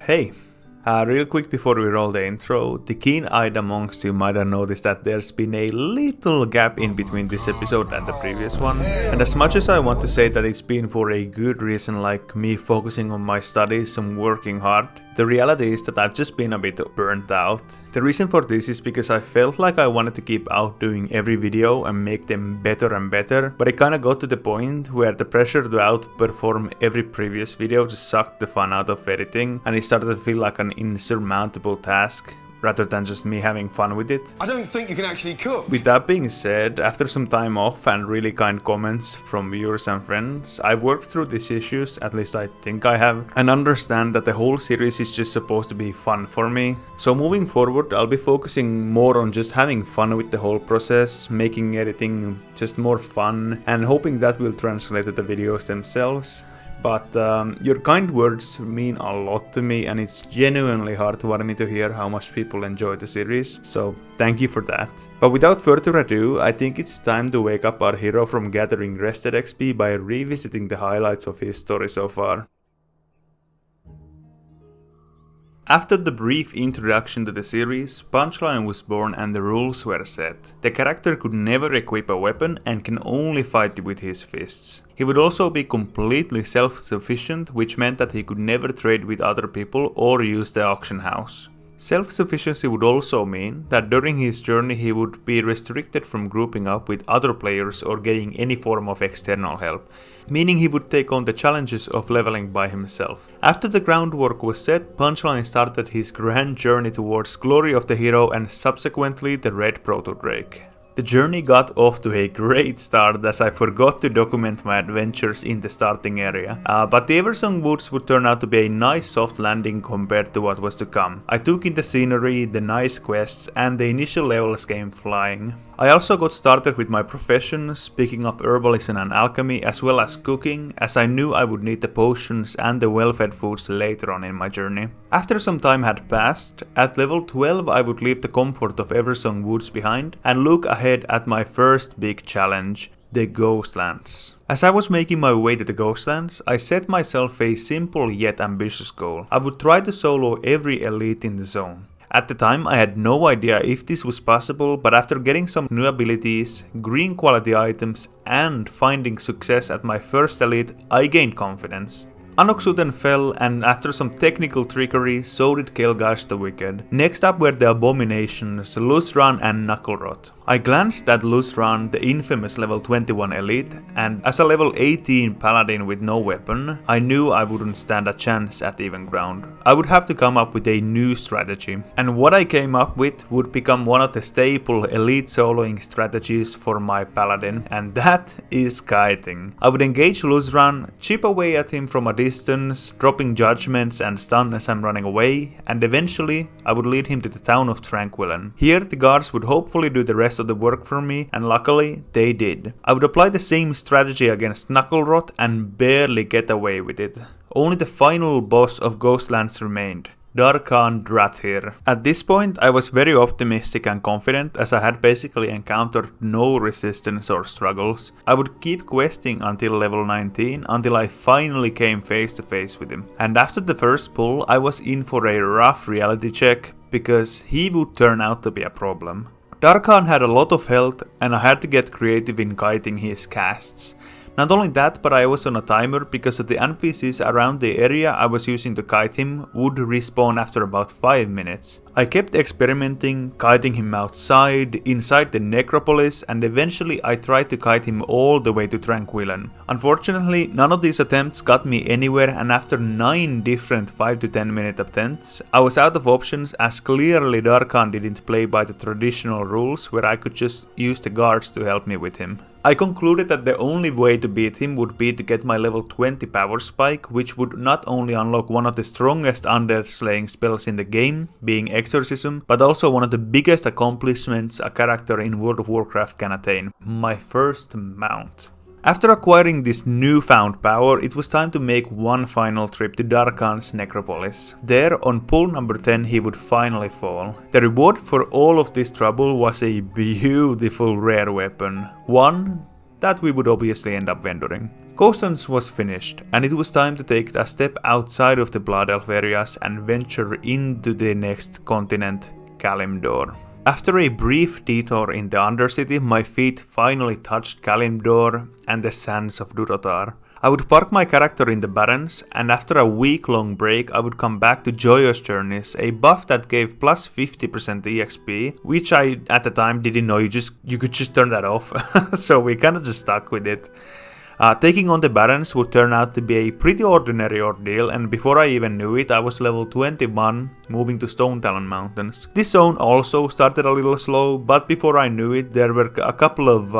Hey, real quick before we roll the intro, the keen-eyed amongst you might have noticed that there's been a little gap in between this episode and the previous one. And as much as I want to say that it's been for a good reason, like me focusing on my studies and working hard, the reality is that I've just been a bit burnt out. The reason for this is because I felt like I wanted to keep outdoing every video and make them better and better, but it kinda got to the point where the pressure to outperform every previous video just sucked the fun out of editing, and it started to feel like an insurmountable task, rather than just me having fun with it. I don't think you can actually cook. With that being said, after some time off and really kind comments from viewers and friends, I've worked through these issues, at least I think I have, and understand that the whole series is just supposed to be fun for me. So moving forward, I'll be focusing more on just having fun with the whole process, making editing just more fun, and hoping that will translate to the videos themselves. But your kind words mean a lot to me, and it's genuinely heartwarming to hear how much people enjoy the series, so thank you for that. But without further ado, I think it's time to wake up our hero from gathering rested XP by revisiting the highlights of his story so far. After the brief introduction to the series, Punchline was born and the rules were set. The character could never equip a weapon and can only fight with his fists. He would also be completely self-sufficient, which meant that he could never trade with other people or use the auction house. Self-sufficiency would also mean that during his journey he would be restricted from grouping up with other players or getting any form of external help, meaning he would take on the challenges of leveling by himself. After the groundwork was set, Punchline started his grand journey towards glory of the hero and subsequently the Red Proto-drake. The journey got off to a great start as I forgot to document my adventures in the starting area, but the Eversong Woods would turn out to be a nice soft landing compared to what was to come. I took in the scenery, the nice quests, and the initial levels came flying. I also got started with my professions, picking up herbalism and alchemy as well as cooking, as I knew I would need the potions and the well-fed foods later on in my journey. After some time had passed, at level 12 I would leave the comfort of Eversong Woods behind and look ahead at my first big challenge, the Ghostlands. As I was making my way to the Ghostlands, I set myself a simple yet ambitious goal. I would try to solo every elite in the zone. At the time I had no idea if this was possible, but after getting some new abilities, green quality items and finding success at my first elite, I gained confidence. Anoxuten fell, and after some technical trickery, so did Kelgash the Wicked. Next up were the abominations Luzran and Knucklerot. I glanced at Luzran, the infamous level 21 elite, and as a level 18 paladin with no weapon, I knew I wouldn't stand a chance at even ground. I would have to come up with a new strategy, and what I came up with would become one of the staple elite soloing strategies for my paladin, and that is kiting. I would engage Luzran, chip away at him from a distance, dropping judgments and stun as I'm running away, and eventually I would lead him to the town of Tranquillan. Here the guards would hopefully do the rest of the work for me, and luckily they did. I would apply the same strategy against Knucklerot and barely get away with it. Only the final boss of Ghostlands remained, Darkhan Drathir. At this point I was very optimistic and confident, as I had basically encountered no resistance or struggles. I would keep questing until level 19 until I finally came face to face with him. And after the first pull I was in for a rough reality check, because he would turn out to be a problem. Darkhan had a lot of health and I had to get creative in kiting his casts. Not only that, but I was on a timer because of the NPCs around the area I was using to kite him would respawn after about 5 minutes. I kept experimenting, kiting him outside, inside the necropolis, and eventually I tried to kite him all the way to Tranquillan. Unfortunately, none of these attempts got me anywhere, and after 9 different 5 to 10 minute attempts, I was out of options, as clearly Darkhan didn't play by the traditional rules where I could just use the guards to help me with him. I concluded that the only way to beat him would be to get my level 20 power spike, which would not only unlock one of the strongest undead slaying spells in the game, being Exorcism, but also one of the biggest accomplishments a character in World of Warcraft can attain, my first mount. After acquiring this newfound power, it was time to make one final trip to Darkhan's necropolis. There, on pull number 10, he would finally fall. The reward for all of this trouble was a beautiful rare weapon, one that we would obviously end up vendoring. Coastlands was finished, and it was time to take a step outside of the Blood Elf areas and venture into the next continent, Kalimdor. After a brief detour in the Undercity, my feet finally touched Kalimdor and the sands of Durotar. I would park my character in the Barrens, and after a week-long break I would come back to Joyous Journeys, a buff that gave plus 50% EXP, which I at the time didn't know you could just turn that off, so we kinda just stuck with it. Taking on the Barrens would turn out to be a pretty ordinary ordeal, and before I even knew it I was level 21, moving to Stone Talon Mountains. This zone also started a little slow, but before I knew it there were a couple of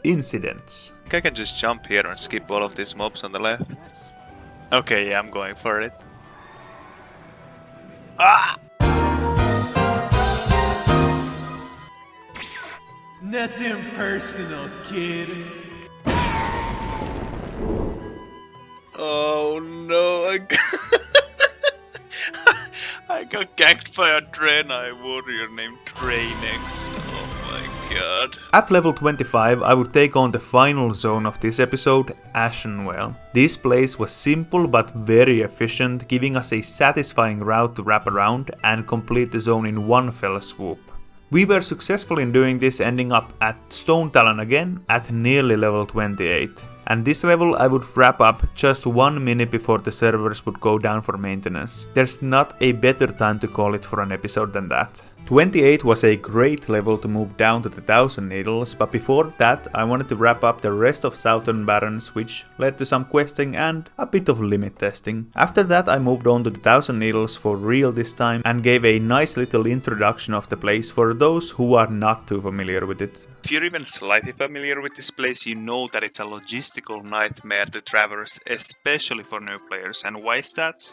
incidents. I can just jump here and skip all of these mobs on the left. Okay, yeah, I'm going for it. Ah! Nothing personal, kid. Oh no, I got ganked by a Draenei warrior named Draenex. Oh my god. At level 25 I would take on the final zone of this episode, Ashenwell. This place was simple but very efficient, giving us a satisfying route to wrap around and complete the zone in one fell swoop. We were successful in doing this, ending up at Stone Talon again at nearly level 28. And this level I would wrap up just 1 minute before the servers would go down for maintenance. There's not a better time to call it for an episode than that. 28 was a great level to move down to the Thousand Needles, but before that I wanted to wrap up the rest of Southern Barrens, which led to some questing and a bit of limit testing. After that I moved on to the Thousand Needles for real this time and gave a nice little introduction of the place for those who are not too familiar with it. If you're even slightly familiar with this place, you know that it's a logistical nightmare to traverse, especially for new players. And why is that?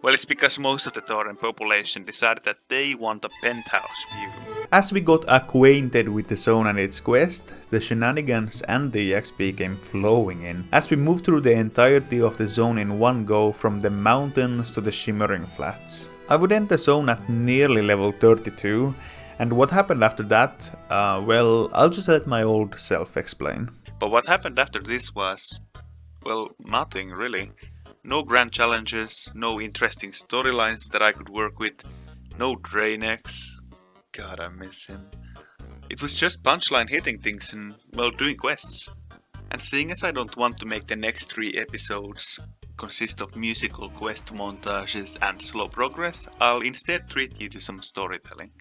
Well, it's because most of the Tauren population decided that they want a penthouse view. As we got acquainted with the zone and its quest, the shenanigans and the XP came flowing in, as we moved through the entirety of the zone in one go, from the mountains to the shimmering flats. I would end the zone at nearly level 32, and what happened after that, well, I'll just let my old self explain. But what happened after this was, well, nothing really. No grand challenges, no interesting storylines that I could work with, no Draenex. God, I miss him. It was just Punchline hitting things and, well, doing quests. And seeing as I don't want to make the next 3 episodes consist of musical quest montages and slow progress, I'll instead treat you to some storytelling.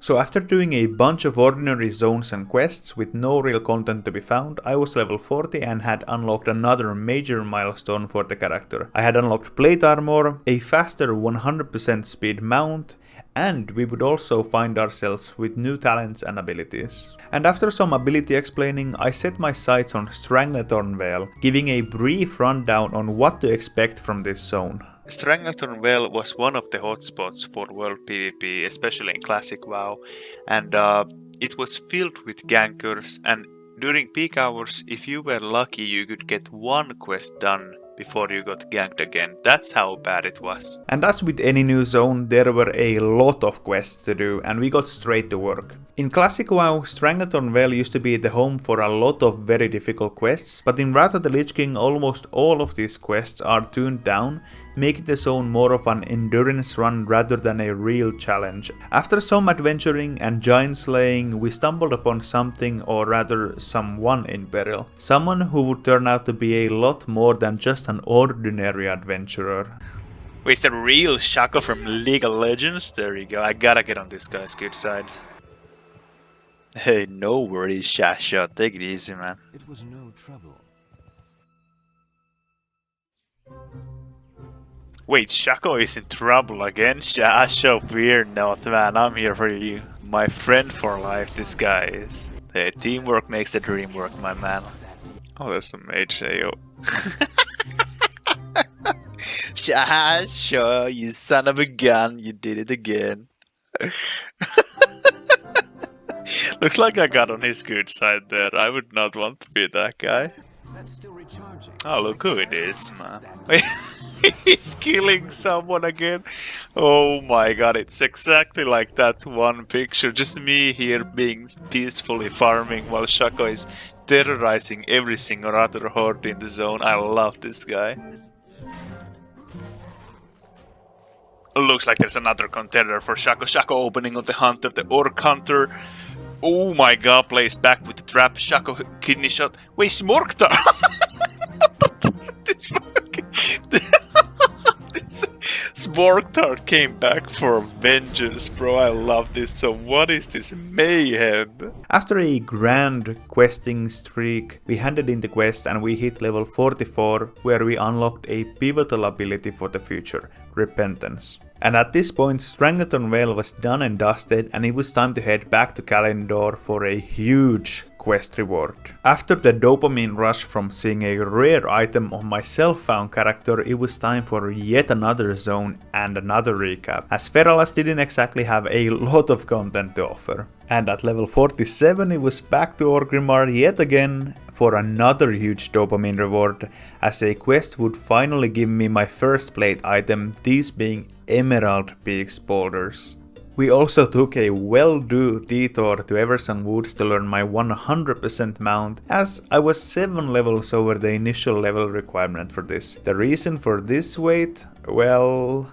So after doing a bunch of ordinary zones and quests with no real content to be found, I was level 40 and had unlocked another major milestone for the character. I had unlocked plate armor, a faster 100% speed mount, and we would also find ourselves with new talents and abilities. And after some ability explaining, I set my sights on Stranglethorn Vale, giving a brief rundown on what to expect from this zone. Stranglethorn Vale was one of the hotspots for world PvP, especially in Classic WoW, and it was filled with gankers, and during peak hours, if you were lucky, you could get one quest done before you got ganked again. That's how bad it was. And as with any new zone, there were a lot of quests to do, and we got straight to work. In Classic WoW, Stranglethorn Vale used to be the home for a lot of very difficult quests, but in Wrath of the Lich King almost all of these quests are tuned down, making the zone more of an endurance run rather than a real challenge. After some adventuring and giant slaying, we stumbled upon something, or rather someone in peril. Someone who would turn out to be a lot more than just an ordinary adventurer. Wait, is that real Shaco from League of Legends? There you go, I gotta get on this guy's good side. Hey, no worries, Shasha. Take it easy, man. It was no trouble. Wait, Shaco is in trouble again? Shasha, fear not, man. I'm here for you. My friend for life, this guy is. Hey, teamwork makes the dream work, my man. Oh, there's some mage AO. Shasha, you son of a gun. You did it again. Looks like I got on his good side there. I would not want to be that guy. That's still recharging. Oh, look who it is, man. Wait. He's killing someone again. Oh my god, it's exactly like that one picture. Just me here being peacefully farming while Shaco is terrorizing every single other horde in the zone. I love this guy. Looks like there's another contender for Shaco. Shaco opening on the hunter, the orc hunter. Oh my god, plays back with the trap. Shaco kidney shot. Wait, Smorktar! This fucking... this Smorktar came back for vengeance, bro. I love this. So what is this mayhem? After a grand questing streak, we handed in the quest and we hit level 44, where we unlocked a pivotal ability for the future, Repentance. And at this point, Strangathorn Vale was done and dusted, and it was time to head back to Kalendor for a huge quest reward. After the dopamine rush from seeing a rare item on my self-found character, it was time for yet another zone and another recap, as Feralas didn't exactly have a lot of content to offer. And at level 47 it was back to Orgrimmar yet again for another huge dopamine reward, as a quest would finally give me my first plate item, these being Emerald Peaks boulders. We also took a well-due detour to Eversong Woods to learn my 100% mount, as I was 7 levels over the initial level requirement for this. The reason for this wait? Well...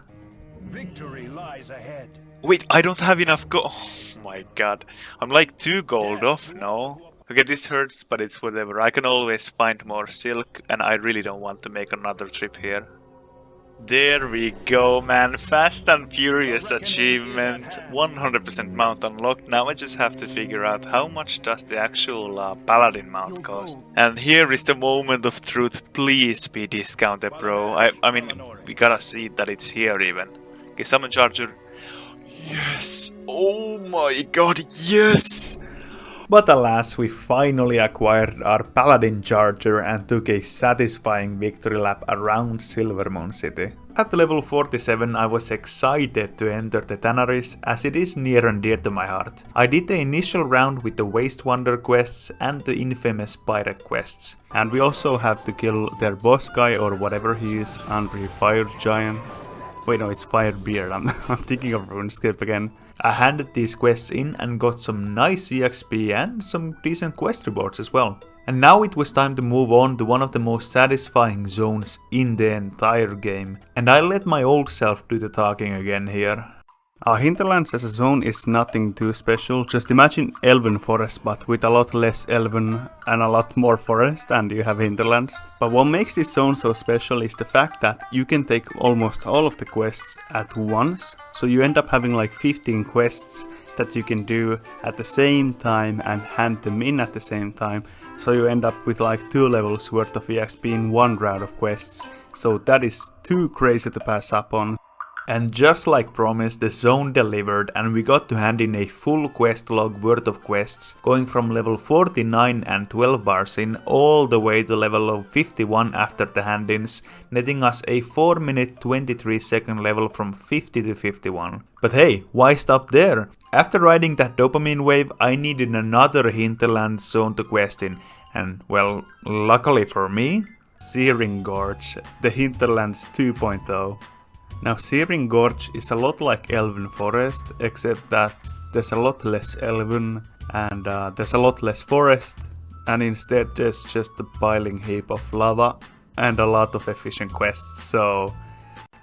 Victory lies ahead. Wait, I don't have enough gold. Oh my god. I'm like 2 gold off, no? Okay, this hurts, but it's whatever. I can always find more silk, and I really don't want to make another trip here. There we go, man. Fast and Furious achievement. 100% mount unlocked. Now I just have to figure out how much does the actual paladin mount cost. And here is the moment of truth. Please be discounted, bro. I mean, we gotta see that it's here even. Okay, summon charger. Yes. Oh my god, yes. But alas, we finally acquired our paladin charger and took a satisfying victory lap around Silvermoon City. At level 47 I was excited to enter the Tanneries, as it is near and dear to my heart. I did the initial round with the Waste Wonder quests and the infamous Pirate quests. And we also have to kill their boss guy or whatever he is, Angry Fire Giant. Wait, no, it's Firebeard. I'm thinking of RuneScape again. I handed these quests in and got some nice EXP and some decent quest rewards as well. And now it was time to move on to one of the most satisfying zones in the entire game. And I let my old self do the talking again here. Hinterlands as a zone is nothing too special. Just imagine Elven Forest, but with a lot less Elven and a lot more forest, and you have Hinterlands. But what makes this zone so special is the fact that you can take almost all of the quests at once. So you end up having like 15 quests that you can do at the same time and hand them in at the same time. So you end up with like 2 levels worth of EXP in one round of quests. So that is too crazy to pass up on. And just like promised, the zone delivered and we got to hand in a full quest log worth of quests, going from level 49 and 12 bars in all the way to level of 51 after the hand-ins, netting us a 4 minute 23 second level from 50 to 51. But hey, why stop there? After riding that dopamine wave, I needed another hinterland zone to quest in, and well, luckily for me, Searing Gorge, the Hinterlands 2.0. Now Searing Gorge is a lot like Elven Forest, except that there's a lot less Elven and there's a lot less forest, and instead there's just a piling heap of lava and a lot of efficient quests. So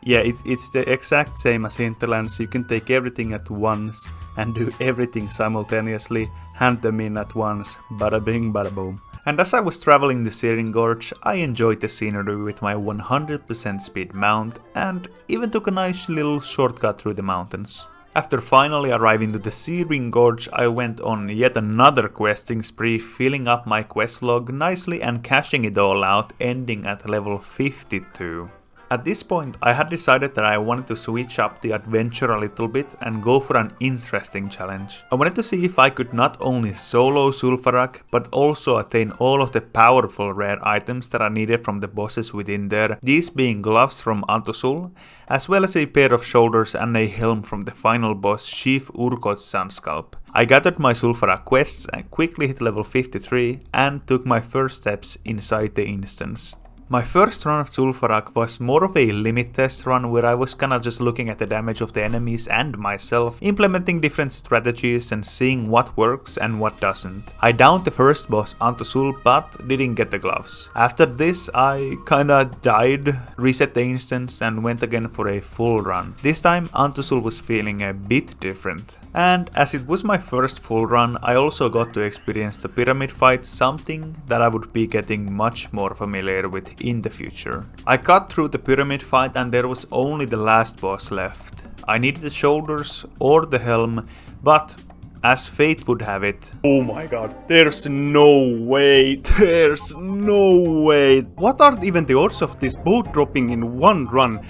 yeah, it's the exact same as Hinterlands. You can take everything at once and do everything simultaneously, hand them in at once, bada bing bada boom. And as I was traveling the Searing Gorge, I enjoyed the scenery with my 100% speed mount and even took a nice little shortcut through the mountains. After finally arriving to the Searing Gorge, I went on yet another questing spree, filling up my quest log nicely and cashing it all out, ending at level 52. At this point, I had decided that I wanted to switch up the adventure a little bit and go for an interesting challenge. I wanted to see if I could not only solo Zul'Farrak, but also attain all of the powerful rare items that are needed from the bosses within there, these being gloves from Antuzul, as well as a pair of shoulders and a helm from the final boss Chief Urkot's Sunsculp. I gathered my Zul'Farrak quests and quickly hit level 53 and took my first steps inside the instance. My first run of Zul'Farrak was more of a limit test run where I was kinda just looking at the damage of the enemies and myself, implementing different strategies and seeing what works and what doesn't. I downed the first boss Antuzul but didn't get the gloves. After this I kinda died, reset the instance and went again for a full run. This time Antuzul was feeling a bit different. And as it was my first full run, I also got to experience the pyramid fight, something that I would be getting much more familiar with in the future. I got through the pyramid fight and there was only the last boss left. I needed the shoulders or the helm, but as fate would have it... Oh my god, there's no way, there's no way. What are even the odds of this boat dropping in one run?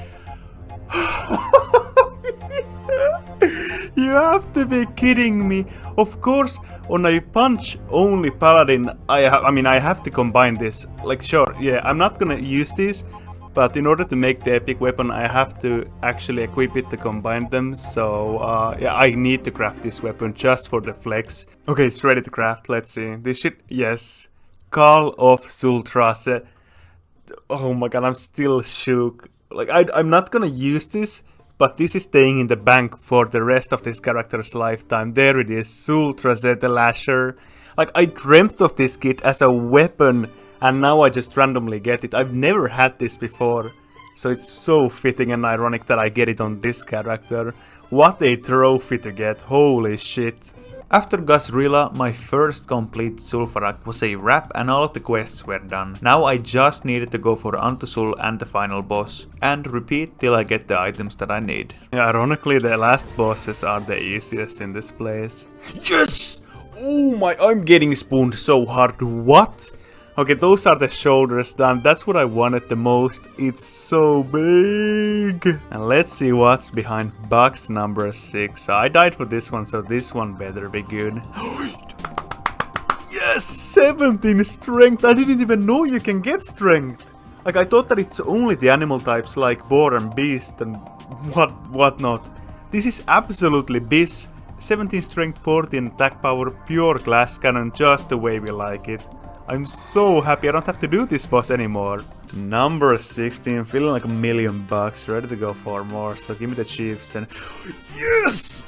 You have to be kidding me. Of course, on a punch-only paladin, I have to combine this. Like, sure, yeah, I'm not gonna use this, but in order to make the epic weapon, I have to actually equip it to combine them. So, yeah, I need to craft this weapon just for the flex. Okay, it's ready to craft. Let's see. This shit, yes. Call of Zul'Trace. Oh my god, I'm still shook. Like, I'm not gonna use this, but this is staying in the bank for the rest of this character's lifetime. There it is, Zul'Trace the Lasher. Like, I dreamt of this kit as a weapon, and now I just randomly get it. I've never had this before, so it's so fitting and ironic that I get it on this character. What a trophy to get, holy shit. After Gazrilla, my first complete Zul'Farrak was a wrap and all of the quests were done. Now I just needed to go for Antuzul and the final boss, and repeat till I get the items that I need. Ironically, the last bosses are the easiest in this place. Yes! Oh my, I'm getting spooned so hard, what? Okay, those are the shoulders done, that's what I wanted the most, it's so big! And let's see what's behind box number 6. I died for this one, so this one better be good. Yes! 17 strength! I didn't even know you can get strength! Like, I thought that it's only the animal types like boar and beast and whatnot. This is absolutely biz. 17 strength, 14 attack power, pure glass cannon, just the way we like it. I'm so happy I don't have to do this boss anymore. Number 16, feeling like $1,000,000, ready to go for more, so give me the chiefs and... Yes!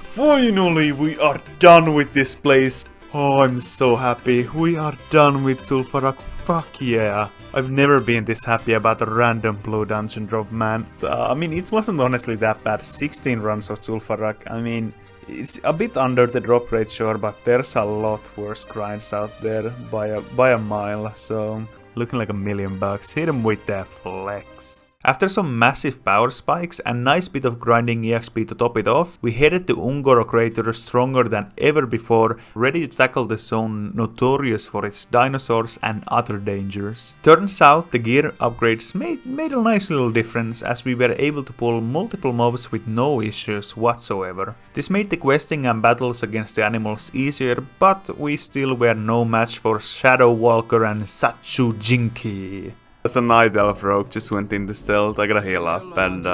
Finally, we are done with this place. Oh, I'm so happy. We are done with Zul'Farrak, fuck yeah. I've never been this happy about a random blue dungeon drop, man. I mean, it wasn't honestly that bad, 16 runs of Zul'Farrak, I mean... It's a bit under the drop rate, sure, but there's a lot worse grinds out there by a mile, so looking like $1,000,000. Hit him with that flex. After some massive power spikes and nice bit of grinding EXP to top it off, we headed to Ungoro Crater stronger than ever before, ready to tackle the zone notorious for its dinosaurs and other dangers. Turns out the gear upgrades made a nice little difference, as we were able to pull multiple mobs with no issues whatsoever. This made the questing and battles against the animals easier, but we still were no match for Shadow Walker and Satchu Jinki. As a night elf rogue just went into stealth, I gotta heal up and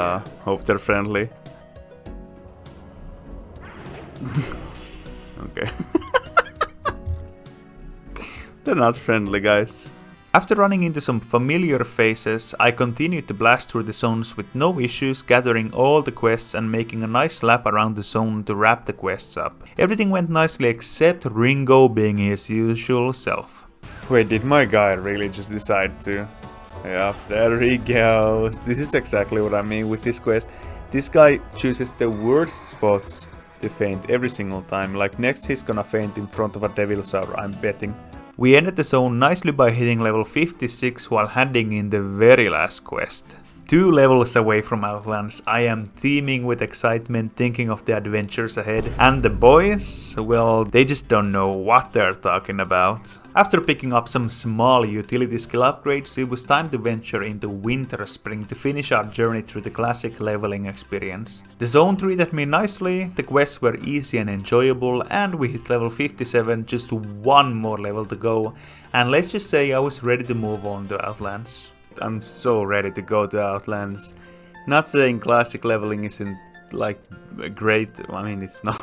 hope they're friendly. Okay. They're not friendly, guys. After running into some familiar faces, I continued to blast through the zones with no issues, gathering all the quests and making a nice lap around the zone to wrap the quests up. Everything went nicely except Ringo being his usual self. Wait, did my guy really just decide to... Yep, there he goes. This is exactly what I mean with this quest. This guy chooses the worst spots to faint every single time. Like next he's gonna faint in front of a Devilsaur, I'm betting. We ended the zone nicely by hitting level 56 while handing in the very last quest. 2 levels away from Outlands, I am teeming with excitement thinking of the adventures ahead, and the boys, well, they just don't know what they're talking about. After picking up some small utility skill upgrades, it was time to venture into Winter Spring to finish our journey through the classic leveling experience. The zone treated me nicely, the quests were easy and enjoyable, and we hit level 57, just 1 more level to go, and let's just say I was ready to move on to Outlands. I'm so ready to go to Outlands. Not saying classic leveling isn't like great, I mean it's not.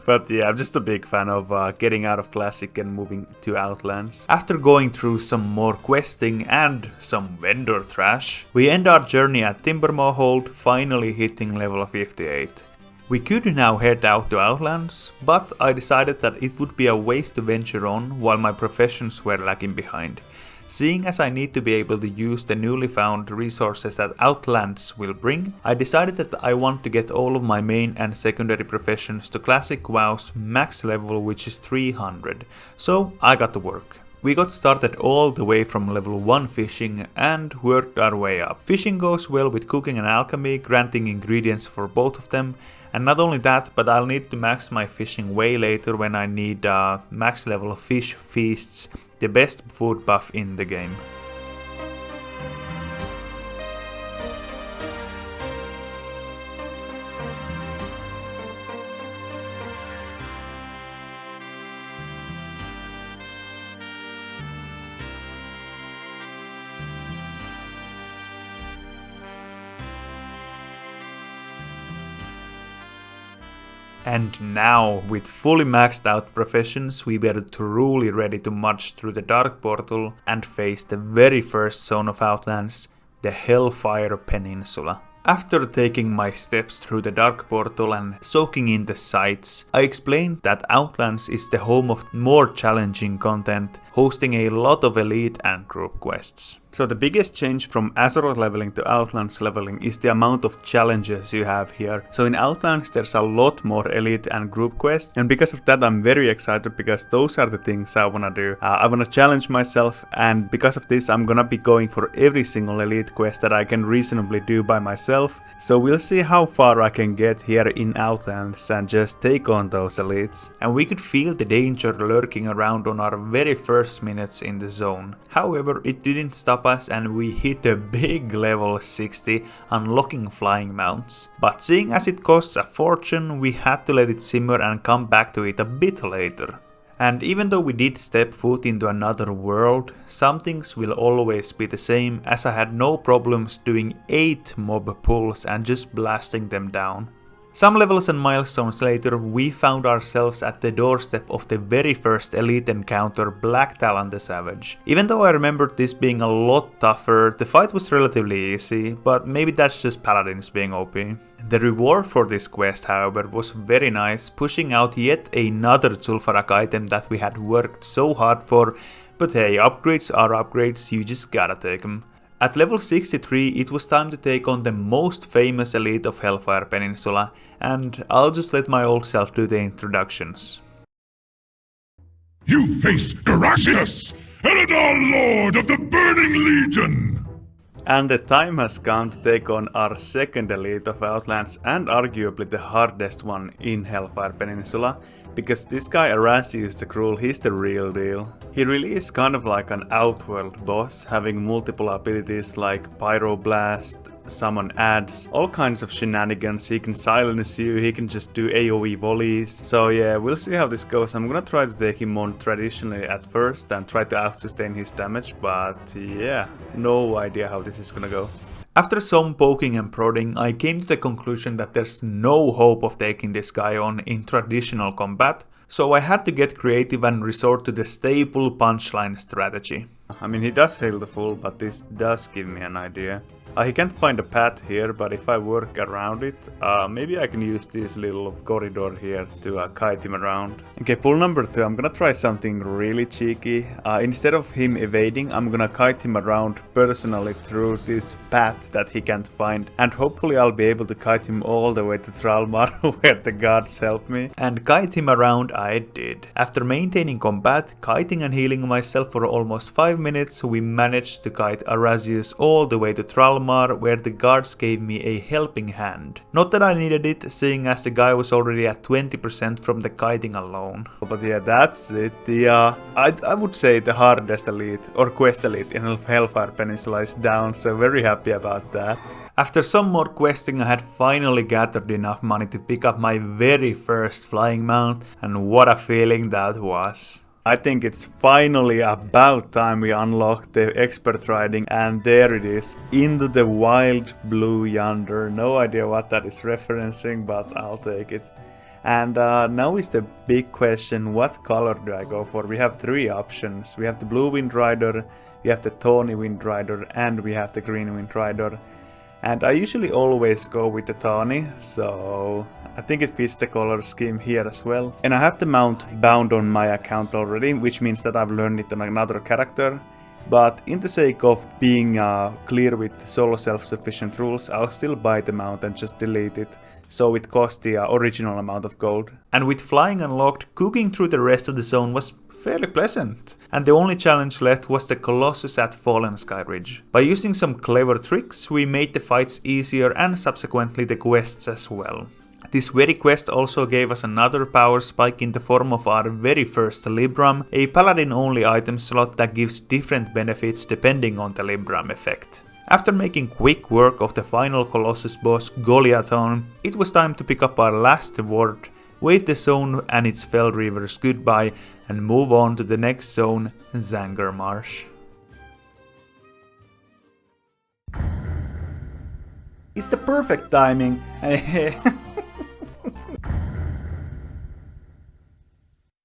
But yeah, I'm just a big fan of getting out of Classic and moving to Outlands. After going through some more questing and some vendor thrash, we end our journey at Timbermoor Hold, finally hitting level 58. We could now head out to Outlands, but I decided that it would be a waste to venture on while my professions were lagging behind. Seeing as I need to be able to use the newly found resources that Outlands will bring, I decided that I want to get all of my main and secondary professions to Classic WoW's max level, which is 300, so I got to work. We got started all the way from level 1 fishing and worked our way up. Fishing goes well with cooking and alchemy, granting ingredients for both of them, and not only that, but I'll need to max my fishing way later when I need max level fish feasts, the best food buff in the game. And now, with fully maxed out professions, we were truly ready to march through the Dark Portal and face the very first zone of Outlands, the Hellfire Peninsula. After taking my steps through the Dark Portal and soaking in the sights, I explained that Outlands is the home of more challenging content, hosting a lot of elite and group quests. So the biggest change from Azeroth leveling to Outlands leveling is the amount of challenges you have here. So in Outlands there's a lot more elite and group quests, and because of that I'm very excited because those are the things I wanna do. I wanna challenge myself, and because of this I'm gonna be going for every single elite quest that I can reasonably do by myself. So we'll see how far I can get here in Outlands and just take on those elites. And we could feel the danger lurking around on our very first minutes in the zone. However, it didn't stop us and we hit a big level 60, unlocking flying mounts. But seeing as it costs a fortune, we had to let it simmer and come back to it a bit later. And even though we did step foot into another world, some things will always be the same, as I had no problems doing 8 mob pulls and just blasting them down. Some levels and milestones later, we found ourselves at the doorstep of the very first elite encounter, Black Talon the Savage. Even though I remembered this being a lot tougher, the fight was relatively easy, but maybe that's just paladins being OP. The reward for this quest, however, was very nice, pushing out yet another Zul'Farrak item that we had worked so hard for, but hey, upgrades are upgrades, you just gotta take them. At level 63 it was time to take on the most famous elite of Hellfire Peninsula, and I'll just let my old self do the introductions. You face Garastus, Eladar Lord of the Burning Legion! And the time has come to take on our second elite of Outlands, and arguably the hardest one in Hellfire Peninsula, because this guy Erasius the Cruel, he's the real deal. He really is kind of like an outworld boss, having multiple abilities like Pyroblast, summon ads, all kinds of shenanigans. He can silence you, he can just do AoE volleys. So yeah, we'll see how this goes. I'm gonna try to take him on traditionally at first and try to out-sustain his damage, but yeah, no idea how this is gonna go. After some poking and prodding, I came to the conclusion that there's no hope of taking this guy on in traditional combat, so I had to get creative and resort to the staple Punchline strategy. I mean, he does heal the full, but this does give me an idea. He can't find a path here, but if I work around it, maybe I can use this little corridor here to kite him around. Okay, pull number 2, I'm gonna try something really cheeky. Instead of him evading, I'm gonna kite him around personally through this path that he can't find. And hopefully I'll be able to kite him all the way to Thralmar, where the gods help me. And kite him around I did. After maintaining combat, kiting and healing myself for almost 5 minutes, we managed to kite Erasius all the way to Thralmar, where the guards gave me a helping hand. Not that I needed it, seeing as the guy was already at 20% from the kiting alone. But yeah, that's it. I would say the hardest elite, or quest elite in Hellfire Peninsula is down, so very happy about that. After some more questing, I had finally gathered enough money to pick up my very first flying mount, and what a feeling that was. I think it's finally about time we unlock the expert riding, and there it is, into the wild blue yonder. No idea what that is referencing, but I'll take it. And now is the big question, what color do I go for? We have 3 options. We have the blue Wind Rider, we have the tawny Wind Rider, and we have the green Wind Rider. And I usually always go with the tawny, so I think it fits the color scheme here as well. And I have the mount bound on my account already, which means that I've learned it on another character. But in the sake of being clear with solo self-sufficient rules, I'll still buy the mount and just delete it, so it costs the original amount of gold. And with flying unlocked, cooking through the rest of the zone was fairly pleasant. And the only challenge left was the Colossus at Fallen Sky Ridge. By using some clever tricks, we made the fights easier and subsequently the quests as well. This very quest also gave us another power spike in the form of our very first Libram, a paladin only item slot that gives different benefits depending on the Libram effect. After making quick work of the final Colossus boss Goliathon, it was time to pick up our last reward, wave the zone and its fell reavers goodbye and move on to the next zone, Zanger Marsh. It's the perfect timing.